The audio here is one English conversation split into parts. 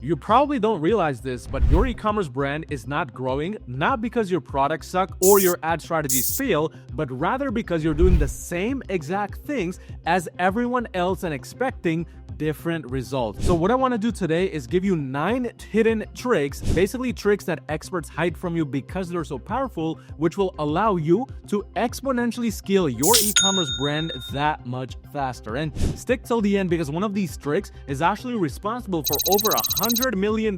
You probably don't realize this, but your e-commerce brand is not growing, not because your products suck or your ad strategies fail, but rather because you're doing the same exact things as everyone else and expecting different results. So what I want to do today is give you 9 hidden tricks, basically tricks that experts hide from you because they're so powerful, which will allow you to exponentially scale your e-commerce brand that much faster. And stick till the end, because one of these tricks is actually responsible for over $100 million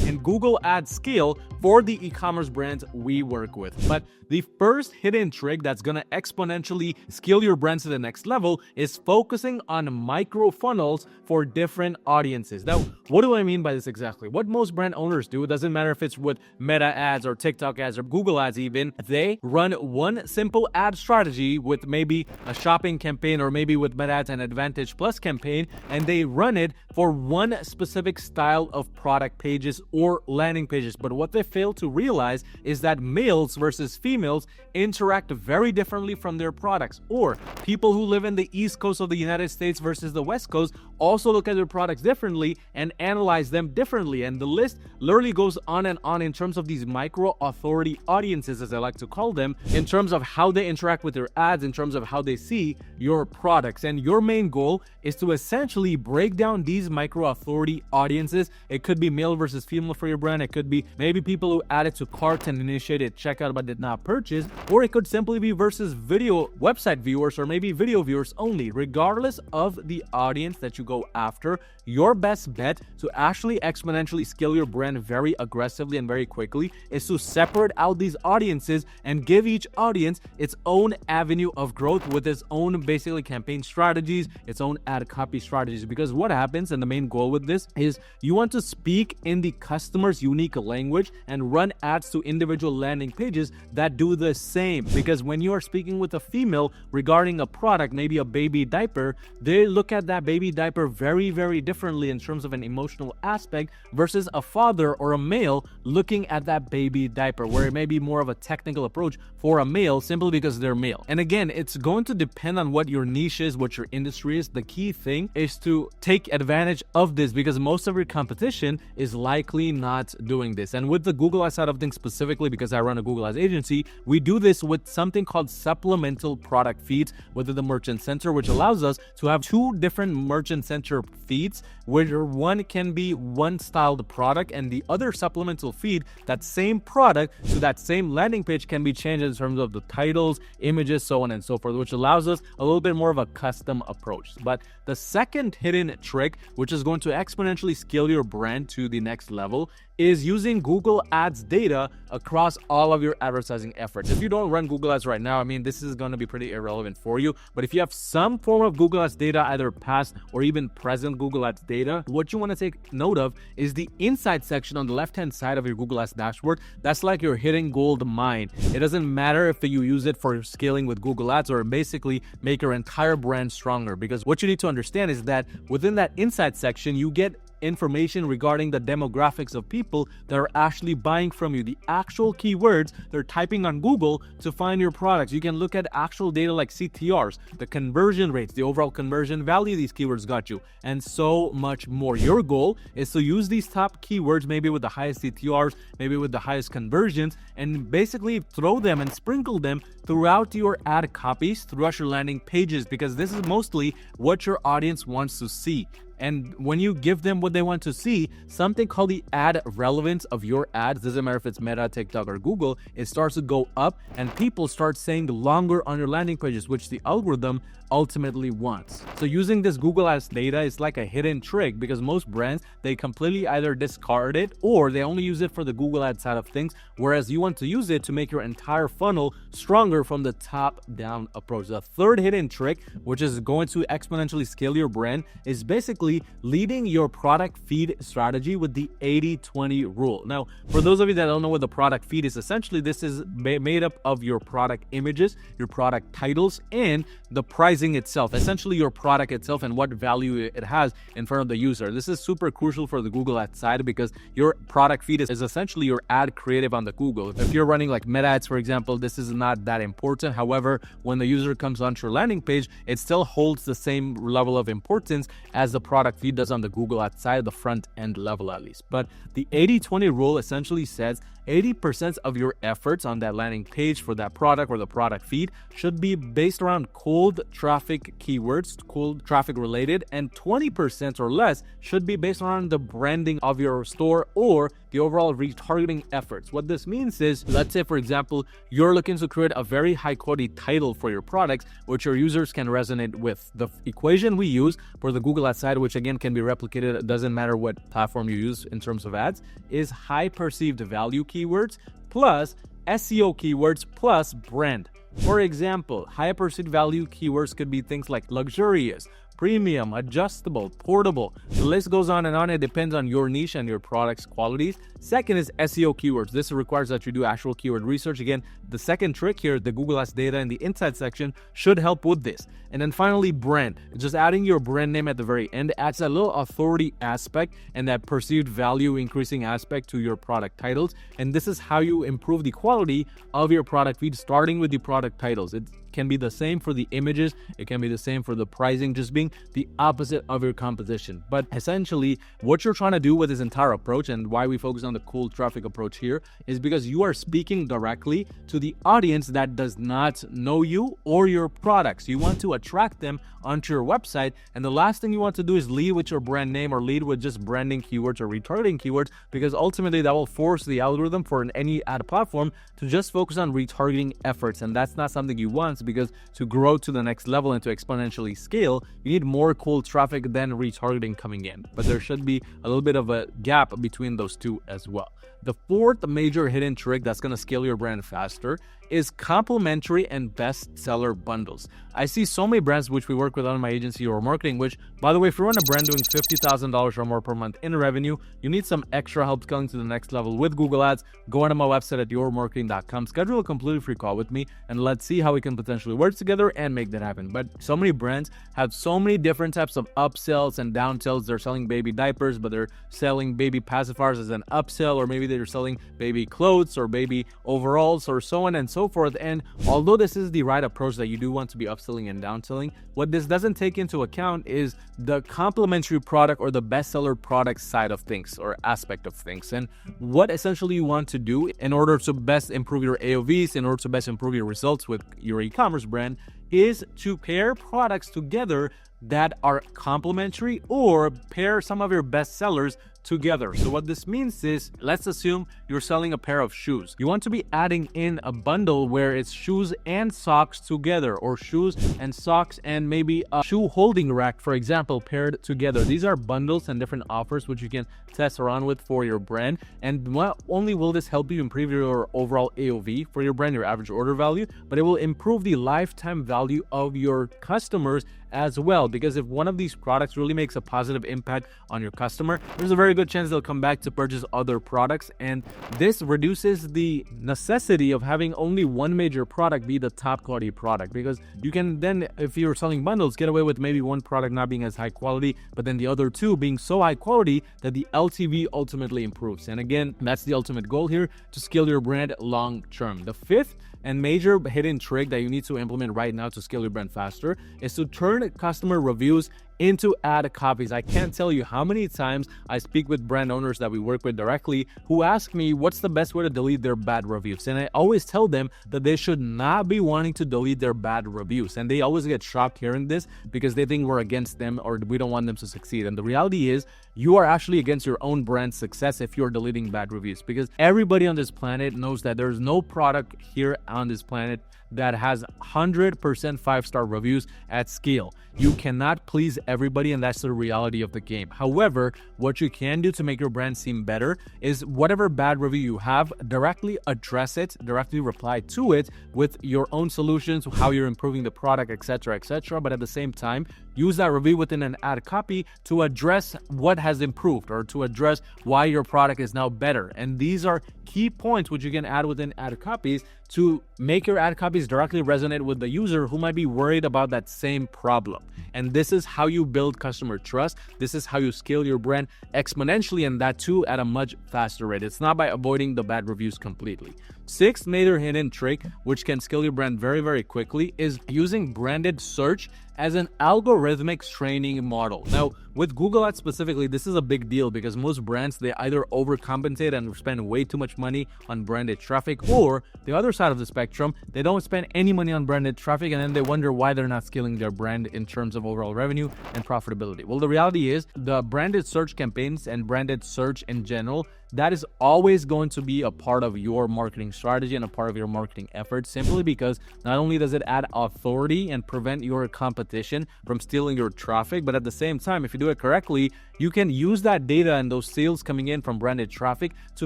in Google ad scale for the e-commerce brands we work with. But the first hidden trick that's going to exponentially scale your brand to the next level is focusing on micro funnels for different audiences. Now, what do I mean by this exactly? What most brand owners do, it doesn't matter if it's with Meta ads or TikTok ads or Google ads even, they run one simple ad strategy with maybe a shopping campaign or maybe with Meta ads and Advantage Plus campaign, and they run it for one specific style of product pages or landing pages. But what they fail to realize is that males versus females interact very differently from their products, or people who live in the East Coast of the United States versus the West Coast also look at their products differently and analyze them differently. And the list literally goes on and on in terms of these micro authority audiences, as I like to call them, in terms of how they interact with your ads, in terms of how they see your products. And your main goal is to essentially break down these micro authority audiences. It could be male versus female for your brand. It could be maybe people who added to cart and initiated checkout but did not purchase, or it could simply be versus video website viewers or maybe video viewers only. Regardless of the audience that you go after, your best bet to actually exponentially scale your brand very aggressively and very quickly is to separate out these audiences and give each audience its own avenue of growth with its own basically campaign strategies, its own ad copy strategies. Because what happens, and the main goal with this, is you want to speak in the customer's unique language and run ads to individual landing pages that do the same. Because when you are speaking with a female regarding a product, maybe a baby diaper, they look at that baby diaper very, very differently in terms of an emotional aspect versus a father or a male looking at that baby diaper, where it may be more of a technical approach for a male simply because they're male. And again, it's going to depend on what your niche is, what your industry is. The key thing is to take advantage of this, because most of your competition is likely not doing this. And with the Google Ads side of things specifically, because I run a Google Ads agency, we do this with something called supplemental product feeds within the Merchant Center, which allows us to have 2 different Merchant Center feeds, where one can be one styled product and the other supplemental feed, that same product to that same landing page, can be changed in terms of the titles, images, so on and so forth, which allows us a little bit more of a custom approach. But the second hidden trick, which is going to exponentially scale your brand to the next level, is using Google Ads data across all of your advertising efforts. If you don't run Google Ads right now, I mean, this is going to be pretty irrelevant for you. But if you have some form of Google Ads data, either past or even present Google Ads data, what you want to take note of is the insight section on the left-hand side of your Google Ads dashboard. That's like your hidden gold mine. It doesn't matter if you use it for scaling with Google Ads or basically make your entire brand stronger, because what you need to understand is that within that insight section, you get information regarding the demographics of people that are actually buying from you, the actual keywords they're typing on Google to find your products. You can look at actual data like CTRs, the conversion rates, the overall conversion value these keywords got you, and so much more. Your goal is to use these top keywords, maybe with the highest CTRs, maybe with the highest conversions, and basically throw them and sprinkle them throughout your ad copies, throughout your landing pages, because this is mostly what your audience wants to see. And when you give them what they want to see, something called the ad relevance of your ads, doesn't matter if it's Meta, TikTok, or Google, it starts to go up and people start staying longer on your landing pages, which the algorithm ultimately wants. So using this Google Ads data is like a hidden trick, because most brands, they completely either discard it or they only use it for the Google Ads side of things, whereas you want to use it to make your entire funnel stronger from the top down approach. The third hidden trick, which is going to exponentially scale your brand, is basically leading your product feed strategy with the 80-20 rule. Now, for those of you that don't know what the product feed is, essentially this is made up of your product images, your product titles, and the pricing itself, essentially your product itself and what value it has in front of the user. This is super crucial for the Google Ads side, because your product feed is essentially your ad creative on the Google. If you're running like Meta ads, for example, this is not that important. However, when the user comes onto your landing page, it still holds the same level of importance as the product product feed does on the Google Ads side, the front end level at least. But the 80-20 rule essentially says 80% of your efforts on that landing page for that product or the product feed should be based around cold traffic keywords, cold traffic related, and 20% or less should be based on the branding of your store or the overall retargeting efforts. What this means is, let's say for example, you're looking to create a very high quality title for your products, which your users can resonate with. The equation we use for the Google Ads side, which again can be replicated, it doesn't matter what platform you use in terms of ads, is high perceived value keywords plus SEO keywords plus brand. For example, high perceived value keywords could be things like luxurious, premium, adjustable, portable. The list goes on and on. It depends on your niche and your product's qualities. Second is SEO keywords. This requires that you do actual keyword research. Again, the second trick here, the Google Ads data in the insight section should help with this. And then finally, brand. Just adding your brand name at the very end adds a little authority aspect and that perceived value increasing aspect to your product titles. And this is how you improve the quality of your product feed, starting with the product titles. It can be the same for the images. It can be the same for the pricing, just being the opposite of your composition. But essentially, what you're trying to do with this entire approach and why we focus on the cold traffic approach here is because you are speaking directly to the audience that does not know you or your products. You want to attract them onto your website, and the last thing you want to do is lead with your brand name or lead with just branding keywords or retargeting keywords, because ultimately that will force the algorithm for any ad platform to just focus on retargeting efforts, and that's not something you want, because to grow to the next level and to exponentially scale, you need more cold traffic than retargeting coming in. But there should be a little bit of a gap between those two as well. The fourth major hidden trick that's going to scale your brand faster is complementary and bestseller bundles. I see so many brands which we work with on my agency or marketing, which, by the way, if you run a brand doing $50,000 or more per month in revenue, you need some extra help scaling to the next level with Google Ads, go onto my website at yourmarketing.com, schedule a completely free call with me, and let's see how we can potentially work together and make that happen. But so many brands have so many different types of upsells and downsells. They're selling baby diapers, but they're selling baby pacifiers as an upsell, or maybe they're selling baby clothes or baby overalls or so on and so forth. And although this is the right approach that you do want to be upselling and downselling, what this doesn't take into account is the complementary product or the bestseller product side of things or aspect of things. And what essentially you want to do in order to best improve your AOVs, in order to best improve your results with your e-commerce brand, is to pair products together that are complementary or pair some of your best sellers together. So what this means is, let's assume you're selling a pair of shoes. You want to be adding in a bundle where it's shoes and socks together, or shoes and socks and maybe a shoe holding rack, for example, paired together. These are bundles and different offers which you can test around with for your brand. And not only will this help you improve your overall AOV for your brand, your average order value, but it will improve the lifetime value of your customers as well, because if one of these products really makes a positive impact on your customer, there's a very good chance they'll come back to purchase other products, and this reduces the necessity of having only one major product be the top quality product, because you can then, if you're selling bundles, get away with maybe one product not being as high quality, but then the other two being so high quality that the LTV ultimately improves. And again, that's the ultimate goal here, to scale your brand long term. The fifth and major hidden trick that you need to implement right now to scale your brand faster is to turn customer reviews into ad copies. I can't tell you how many times I speak with brand owners that we work with directly who ask me what's the best way to delete their bad reviews. And I always tell them that they should not be wanting to delete their bad reviews. And they always get shocked hearing this because they think we're against them or we don't want them to succeed. And the reality is, you are actually against your own brand's success if you're deleting bad reviews, because everybody on this planet knows that there's no product here on this planet that has 100% 5-star reviews at scale. You cannot please everybody, and that's the reality of the game. However, what you can do to make your brand seem better is whatever bad review you have, directly address it, directly reply to it with your own solutions, how you're improving the product, etc., etc. But at the same time, use that review within an ad copy to address what has improved or to address why your product is now better. And these are key points which you can add within ad copies to make your ad copies directly resonate with the user who might be worried about that same problem. And this is how you build customer trust. This is how you scale your brand exponentially, and that too at a much faster rate. It's not by avoiding the bad reviews completely. Sixth major hidden trick, which can scale your brand very, very quickly, is using branded search as an algorithmic training model. Now, with Google Ads specifically, this is a big deal because most brands, they either overcompensate and spend way too much money on branded traffic, or the other side of the spectrum, they don't spend any money on branded traffic and then they wonder why they're not scaling their brand in terms of overall revenue and profitability. Well, the reality is the branded search campaigns and branded search in general, that is always going to be a part of your marketing strategy and a part of your marketing efforts, simply because not only does it add authority and prevent your competition from stealing your traffic, but at the same time, if you do it correctly, you can use that data and those sales coming in from branded traffic to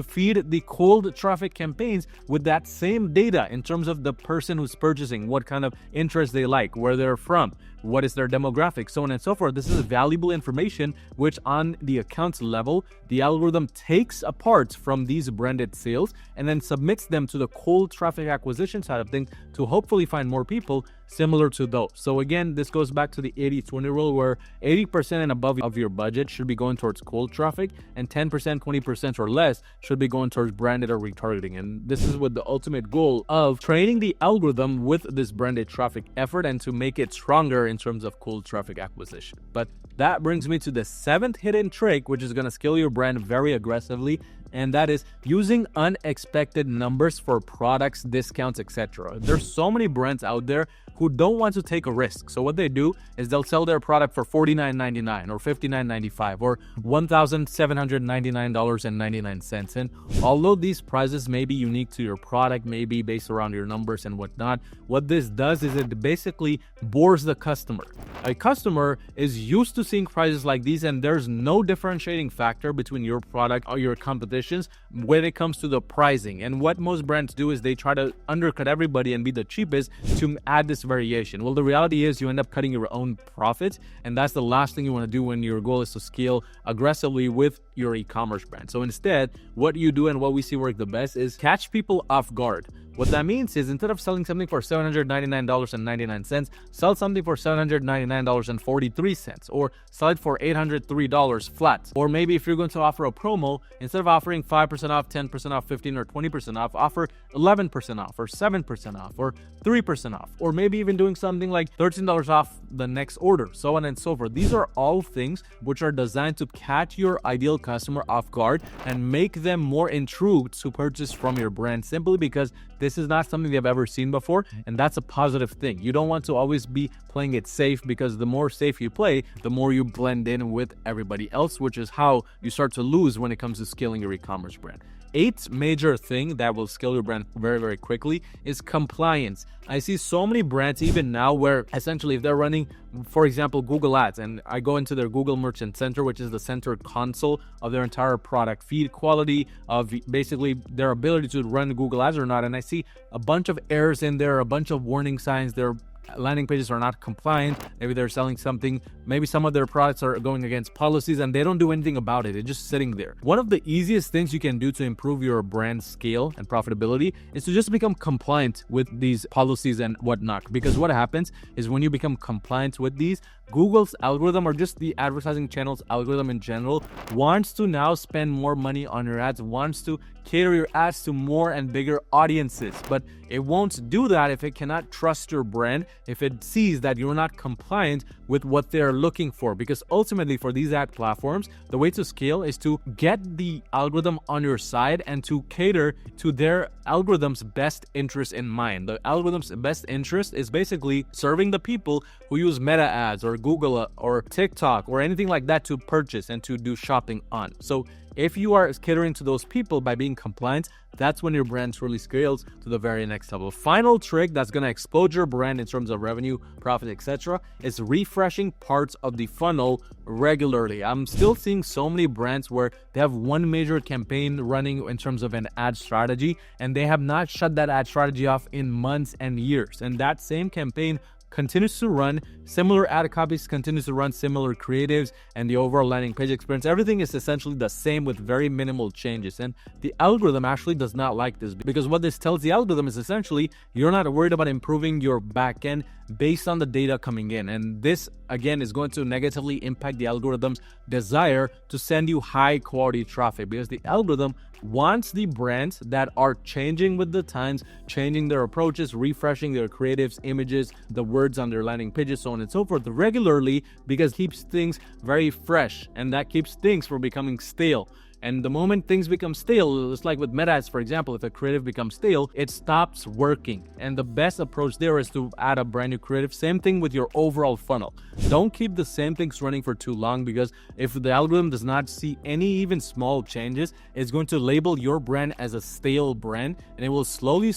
feed the cold traffic campaigns with that same data in terms of the person who's purchasing, what kind of interest they like, where they're from, what is their demographic, so on and so forth. This is valuable information which on the accounts level, the algorithm takes apart from these branded sales and then submits them to the cold traffic acquisition side of things to hopefully find more people similar to those. So again, this goes back to the 80-20 rule, where 80% and above of your budget should be going towards cold traffic and 10%, 20% or less should be going towards branded or retargeting. And this is with the ultimate goal of training the algorithm with this branded traffic effort and to make it stronger in terms of cold traffic acquisition. But that brings me to the 7th hidden trick, which is going to scale your brand very aggressively, and that is using unexpected numbers for products, discounts, etc. There's so many brands out there who don't want to take a risk. So what they do is they'll sell their product for $49.99 or $59.95 or $1,799.99. And although these prices may be unique to your product, maybe based around your numbers and whatnot, what this does is it basically bores the customer. A customer is used to seeing prices like these, and there's no differentiating factor between your product or your competitions when it comes to the pricing. And what most brands do is they try to undercut everybody and be the cheapest to add this variation. Well, the reality is you end up cutting your own profits, and that's the last thing you want to do when your goal is to scale aggressively with your e-commerce brand. So instead, what you do and what we see work the best is catch people off guard. What that means is instead of selling something for $799.99, sell something for $799.43 or sell it for $803 flat. Or maybe if you're going to offer a promo, instead of offering 5% off, 10% off, 15 or 20% off, offer 11% off or 7% off or 3% off, or maybe even doing something like $13 off the next order, so on and so forth. These are all things which are designed to catch your ideal customer off guard and make them more intrigued to purchase from your brand, simply because this is not something they've ever seen before, and that's a positive thing. You don't want to always be playing it safe, because the more safe you play, the more you blend in with everybody else, which is how you start to lose when it comes to scaling your e-commerce brand. 8th major thing that will scale your brand very, very quickly is compliance. I see so many brands even now where essentially if they're running, for example, Google Ads, and I go into their Google Merchant Center, which is the center console of their entire product feed quality, of basically their ability to run Google Ads or not, and I see a bunch of errors in there, a bunch of warning signs. Their landing pages are not compliant. Maybe they're selling something, maybe some of their products are going against policies and they don't do anything about it. It's just sitting there. One of the easiest things you can do to improve your brand scale and profitability is to just become compliant with these policies and whatnot. Because what happens is when you become compliant with these, Google's algorithm, or just the advertising channel's algorithm in general, wants to now spend more money on your ads, wants to cater your ads to more and bigger audiences. But it won't do that if it cannot trust your brand, if it sees that you're not compliant with what they're looking for. Because ultimately for these ad platforms, the way to scale is to get the algorithm on your side and to cater to their algorithm's best interest in mind. The algorithm's best interest is basically serving the people who use Meta ads or Google or TikTok or anything like that to purchase and to do shopping on. So if you are catering to those people by being compliant, that's when your brand truly scales to the very next level. Final trick that's going to explode your brand in terms of revenue, profit, etc. is refreshing parts of the funnel regularly. I'm still seeing so many brands where they have one major campaign running in terms of an ad strategy, and they have not shut that ad strategy off in months and years. And that same campaign continues to run, similar ad copies continues to run, similar creatives, and the overall landing page experience, everything is essentially the same with very minimal changes. And the algorithm actually does not like this, because what this tells the algorithm is essentially you're not worried about improving your backend based on the data coming in. And this, again, is going to negatively impact the algorithm's desire to send you high quality traffic, because the algorithm wants the brands that are changing with the times, changing their approaches, refreshing their creatives, images, the words on their landing pages, so on and so forth regularly, because it keeps things very fresh, and that keeps things from becoming stale. And the moment things become stale, it's like with meta ads, for example, if a creative becomes stale, it stops working. And the best approach there is to add a brand new creative. Same thing with your overall funnel. Don't keep the same things running for too long, because if the algorithm does not see any even small changes, it's going to label your brand as a stale brand, and it will slowly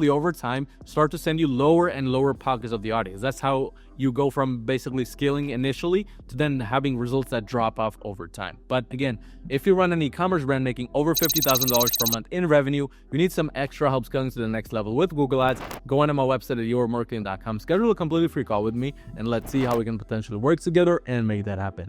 over time start to send you lower and lower pockets of the audience. That's how you go from basically scaling initially to then having results that drop off over time. But again, if you run an e-commerce brand making over $50,000 per month in revenue, you need some extra help scaling to the next level with Google Ads, go on to my website at yourmarketing.com, schedule a completely free call with me, and let's see how we can potentially work together and make that happen.